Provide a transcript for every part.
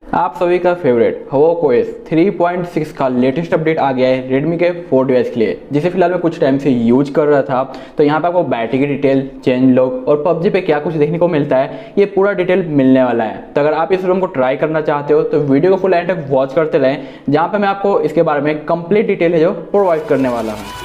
आप सभी का फेवरेट Havoc OS 3.6 का लेटेस्ट अपडेट आ गया है Redmi के 4 डिवाइस के लिए, जिसे फिलहाल मैं कुछ टाइम से यूज कर रहा था। तो यहाँ पे आपको बैटरी की डिटेल, चेंज लॉग और PUBG पे क्या कुछ देखने को मिलता है, ये पूरा डिटेल मिलने वाला है। तो अगर आप इस रोम को ट्राई करना चाहते हो तो वीडियो को फुल एंड तक वॉच करते रहें, जहाँ पे मैं आपको इसके बारे में कंप्लीट डिटेल है जो प्रोवाइड करने वाला हूँ।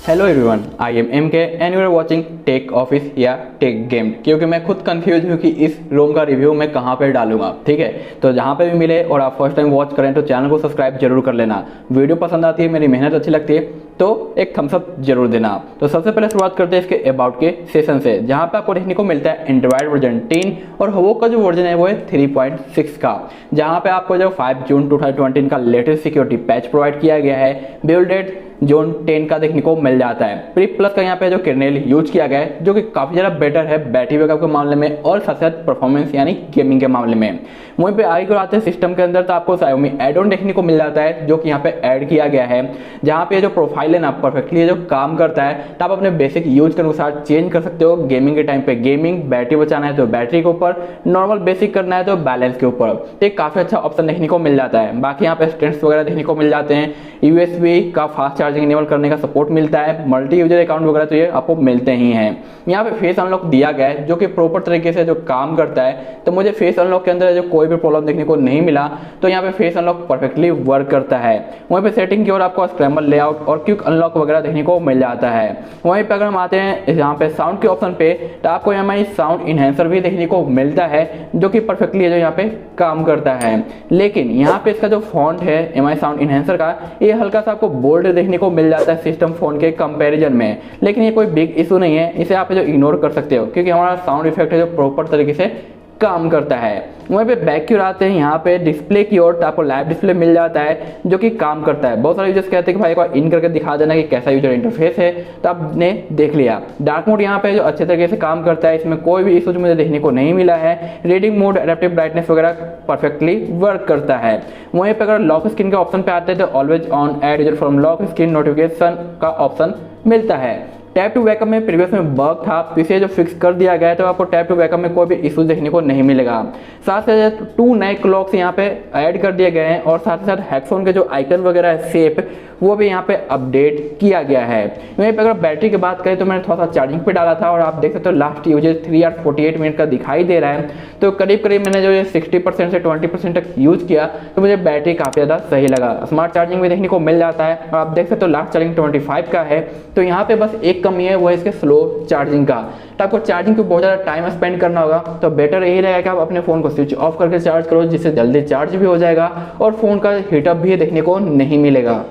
Hello everyone, I am MK and you are watching tech office या टेक गेम, क्योंकि मैं खुद कंफ्यूज हूँ कि इस रोम का रिव्यू मैं कहाँ पे डालूंगा। ठीक है, तो जहाँ पे भी मिले और आप फर्स्ट टाइम वॉच करें तो चैनल को सब्सक्राइब जरूर कर लेना। वीडियो पसंद आती है, मेरी मेहनत अच्छी लगती है तो एक थम्स अप जरूर देना। तो सबसे पहले शुरुआत करते हैं इसके अबाउट के सेशन से, जहाँ पे आपको देखने को मिलता है एंड्रॉइड वर्जन 10 और Havoc का जो वर्जन है वो है 3.6 का, जहाँ पे आपको जो 5 जून 2020 का लेटेस्ट सिक्योरिटी पैच प्रोवाइड किया गया है। बिल्ड डेट जोन 10 का देखने को मिल जाता है। प्री प्लस का यहाँ पे जो कर्नेल यूज किया गया है, जो कि काफी ज़्यादा बेटर है बैटरी बैकअप के मामले में और साथ साथ परफॉर्मेंस यानी गेमिंग के मामले में। वहीं पे आगे आते हैं सिस्टम के अंदर, तो आपको Xiaomi एड ऑन देखने को मिल जाता है, जो कि यहाँ पे ऐड किया गया है, जहाँ पे जो प्रोफाइल है ना परफेक्टली जो काम करता है। तो आप अपने बेसिक यूज के अनुसार चेंज कर सकते हो। गेमिंग के टाइम पे गेमिंग, बैटरी बचाना है तो बैटरी के ऊपर, नॉर्मल बेसिक करना है तो बैलेंस के ऊपर। तो एक काफी अच्छा ऑप्शन देखने को मिल जाता है। बाकी यहाँ पे स्ट्रेंथ्स वगैरह देखने को मिल जाते हैं। USB का फास्ट चार्जिंग इनेबल करने का सपोर्ट मिलता है। मल्टी यूजर अकाउंट वगैरह तो ये आपको मिलते ही हैं। यहाँ पे फेस अनलॉक दिया गया है, जो कि प्रॉपर तरीके से जो काम करता है। तो मुझे फेस अनलॉक के अंदर जो कोई भी प्रॉब्लम देखने को नहीं मिला, तो यहाँ पे फेस अनलॉक परफेक्टली वर्क करता है। वहीं पे सेटिंग की ओर आपको स्क्रैम्बल लेआउट और क्विक अनलॉक वगैरह देखने को मिल जाता है। वहीं पे अगर हम आते हैं यहाँ पे साउंड के ऑप्शन पे, तो आपको यहाँ साउंड इनहेंसर भी देखने को मिलता है, जो कि परफेक्टली जो यहाँ पे काम करता है। लेकिन यहाँ पे इसका जो फॉन्ट है MI साउंड इनहेंसर का, ये हल्का सा आपको बोल्ड देखने को मिल जाता है सिस्टम फोन के कंपैरिजन में। लेकिन ये कोई बिग इशू नहीं है, इसे आप जो इग्नोर कर सकते हो, क्योंकि हमारा साउंड इफेक्ट है जो प्रॉपर तरीके से काम करता है। वहीं पे बैक की ओर आते हैं, यहाँ पे डिस्प्ले की ओर, तो आपको लाइव डिस्प्ले मिल जाता है, जो कि काम करता है। बहुत सारे यूजर्स कहते हैं कि भाई एक बार इन करके दिखा देना कि कैसा यूजर इंटरफेस है, तो आपने देख लिया। डार्क मोड यहाँ पे जो अच्छे तरीके से काम करता है, इसमें कोई भी इशू मुझे देखने को नहीं मिला है। रीडिंग मोड, एडेप्टिव ब्राइटनेस वगैरह परफेक्टली वर्क करता है। वहीं पर अगर लॉक स्क्रीन के ऑप्शन पे आते हैं, तो always on add user from lock screen notification का ऑप्शन मिलता है। टैप टू बैकअप में प्रीवियस में बग था, तो इसे जो फिक्स कर दिया गया है, तो आपको टैप टू बैकअप में कोई भी इशू देखने को नहीं मिलेगा। साथ साथ 2 नए क्लॉक्स यहाँ पे ऐड कर दिए गए हैं, और साथ ही साथ हेडफोन के जो आइकन वगैरह है शेप, वो भी यहाँ पे अपडेट किया गया है। वहीं पे अगर बैटरी की बात करें, तो मैंने थोड़ा सा चार्जिंग पे डाला था, और आप देख सकते हो लास्ट यूजेज 3 आवर 48 मिनट का दिखाई दे रहा है। तो करीब करीब मैंने जो 60% से 20% तक यूज किया, तो मुझे बैटरी काफ़ी ज़्यादा सही लगा। स्मार्ट चार्जिंग भी देखने को मिल जाता है, और आप देख सकते हो लास्ट चार्जिंग 25 का है। तो यहाँ पे बस एक कमी है, वो है इसके स्लो चार्जिंग का। तो आपको चार्जिंग को बहुत ज़्यादा टाइम स्पेंड करना होगा, तो बेटर यही रहेगा कि आप अपने फ़ोन को स्विच ऑफ करके चार्ज करो, जिससे जल्दी चार्ज भी हो जाएगा और फ़ोन का हीटअप भी देखने को नहीं मिलेगा।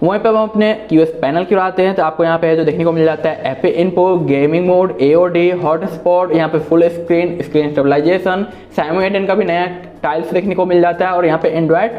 वहीं पर हम अपने QS पैनल की ओर आते हैं, तो आपको यहाँ पे जो देखने को मिल जाता है FA info, gaming mode, AOD, hotspot, यहाँ पे full screen, screen stabilisation, Xiaomi 10 का भी नया टाइल्स देखने को मिल जाता है, और यहाँ पे एंड्रॉइड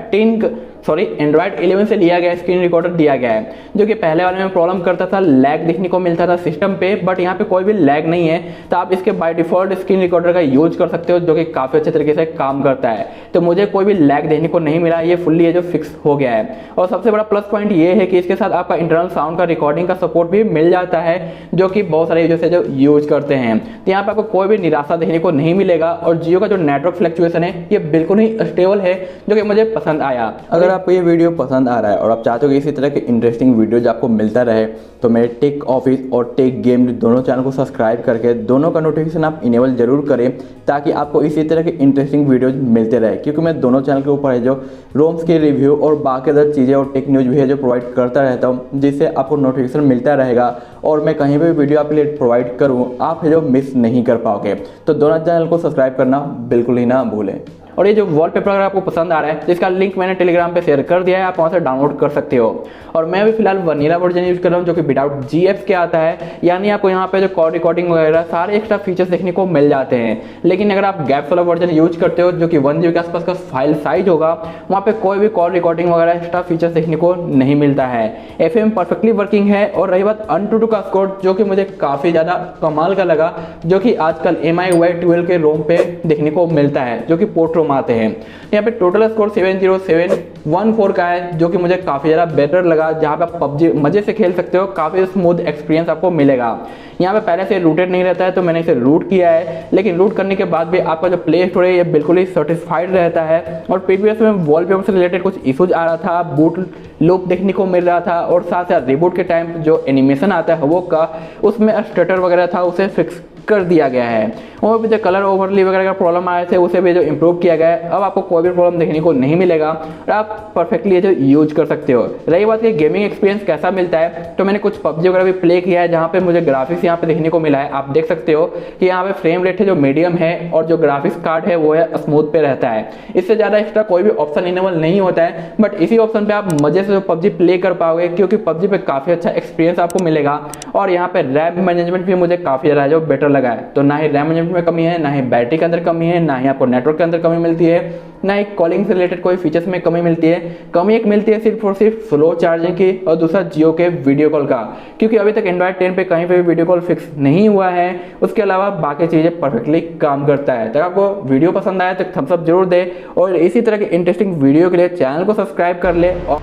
11 से लिया गया स्क्रीन रिकॉर्डर दिया गया है, जो कि पहले वाले में प्रॉब्लम करता था, लैग देखने को मिलता था सिस्टम पे, बट यहाँ पे कोई भी लैग नहीं है। तो आप इसके बाय डिफॉल्ट स्क्रीन रिकॉर्डर का यूज कर सकते हो, जो कि काफ़ी अच्छे तरीके से काम करता है। तो मुझे कोई भी लैग देखने को नहीं मिला, ये फुल्ली है जो फिक्स हो गया है। और सबसे बड़ा प्लस पॉइंट ये है कि इसके साथ आपका इंटरनल साउंड का रिकॉर्डिंग का सपोर्ट भी मिल जाता है, जो कि बहुत सारे यूजर्स है जो यूज करते हैं। तो यहाँ पे आपको कोई भी निराशा देखने को नहीं मिलेगा, और जियो का जो नेटवर्क फ्लक्चुएशन है ये बिल्कुल ही स्टेबल है, जो कि मुझे पसंद आया। अगर आपको ये वीडियो पसंद आ रहा है और आप चाहते हो कि इसी तरह के इंटरेस्टिंग वीडियोज आपको मिलता रहे, तो मेरे टेक ऑफिस और टेक गेम दोनों चैनल को सब्सक्राइब करके दोनों का नोटिफिकेशन आप इनेबल जरूर करें, ताकि आपको इसी तरह के इंटरेस्टिंग वीडियोज मिलते रहे। क्योंकि मैं दोनों चैनल के ऊपर है जो रोम्स के रिव्यू और बाकी अदर चीज़ें और टेक न्यूज़ भी है जो प्रोवाइड करता रहता हूँ, जिससे आपको नोटिफिकेशन मिलता रहेगा, और मैं कहीं भी वीडियो आपके लिए प्रोवाइड करूँ आप है जो मिस नहीं कर पाओगे। तो दोनों चैनल को सब्सक्राइब करना बिल्कुल ही ना भूलें। और ये जो वॉलपेपर अगर आपको पसंद आ रहा है, तो इसका लिंक मैंने टेलीग्राम पे शेयर कर दिया है, आप वहाँ से डाउनलोड कर सकते हो। और मैं भी फिलहाल वनीला वर्जन यूज कर रहा हूँ, जो कि विदाउट GF के आता है, यानी आपको यहाँ पे जो कॉल रिकॉर्डिंग वगैरह सारे एक्स्ट्रा फीचर्स देखने को मिल जाते हैं। लेकिन अगर आप गैप्स वाला वर्जन यूज करते हो, जो कि 1 GB के आसपास का फाइल साइज होगा, वहाँ पे कोई भी कॉल रिकॉर्डिंग वगैरह एक्स्ट्रा फीचर्स देखने को नहीं मिलता है। FM परफेक्टली वर्किंग है। और रही बात AnTuTu का स्कोर, जो कि मुझे काफ़ी ज़्यादा कमाल का लगा, जो कि आजकल MI UI 12 के रोम पे देखने को मिलता है, जो कि पोर्ट रोम रोम आते हैं। यहाँ पे टोटल स्कोर 70714 का है, जो कि मुझे काफ़ी ज़्यादा बेटर लगा, जहाँ पे आप पबजी मज़े से खेल सकते हो, काफ़ी स्मूथ एक्सपीरियंस आपको मिलेगा। यहाँ पे पहले से रूटेड नहीं रहता है, तो मैंने इसे रूट किया है, लेकिन रूट करने के बाद भी आपका जो प्ले स्टोर है ये बिल्कुल ही सेटिस्फाइड रहता है। और प्रीवियस में वॉलपेपर से रिलेटेड कुछ इशूज आ रहा था, बूट लूप देखने को मिल रहा था, और साथ साथ रिबूट के टाइम जो एनिमेशन आता है हवोक का, उसमें स्टटर वगैरह था, उसे फिक्स कर दिया गया है। और भी जो कलर ओवरली वगैरह का प्रॉब्लम आए थे उसे भी जो इम्प्रूव किया गया है, अब आपको कोई भी प्रॉब्लम देखने को नहीं मिलेगा और आप परफेक्टली ये जो यूज कर सकते हो। रही बात कि गेमिंग एक्सपीरियंस कैसा मिलता है, तो मैंने कुछ पबजी वगैरह भी प्ले किया है, जहाँ पे मुझे ग्राफिक्स यहाँ पे देखने को मिला है। आप देख सकते हो कि यहाँ पे फ्रेम रेट है जो मीडियम है, और जो ग्राफिक्स कार्ड है वो है स्मूथ पे रहता है। इससे ज़्यादा एक्स्ट्रा कोई भी ऑप्शन इनेबल नहीं होता है, बट इसी ऑप्शन पे आप मजे से पबजी प्ले कर पाओगे, क्योंकि पबजी पे काफ़ी अच्छा एक्सपीरियंस आपको मिलेगा। और यहाँ पे रैम मैनेजमेंट भी मुझे काफ़ी ज़्यादा जो बेटर लगा है। तो ना ही रैम मैनेजमेंट में कमी है, ना ही बैटरी के अंदर कमी है, ना ही आपको नेटवर्क के अंदर कमी मिलती है, ना ही कॉलिंग से रिलेटेड कोई फीचर्स में कमी मिलती है। कमी एक मिलती है सिर्फ और सिर्फ स्लो चार्जिंग की, और दूसरा जियो के वीडियो कॉल का, क्योंकि अभी तक एंड्रॉइड 10 पे कहीं पे भी वीडियो कॉल फिक्स नहीं हुआ है। उसके अलावा बाकी चीज़ें परफेक्टली काम करता है। तो आपको वीडियो पसंद आया तो थम्स अप जरूर दे, और इसी तरह के इंटरेस्टिंग वीडियो के लिए चैनल को सब्सक्राइब कर ले। और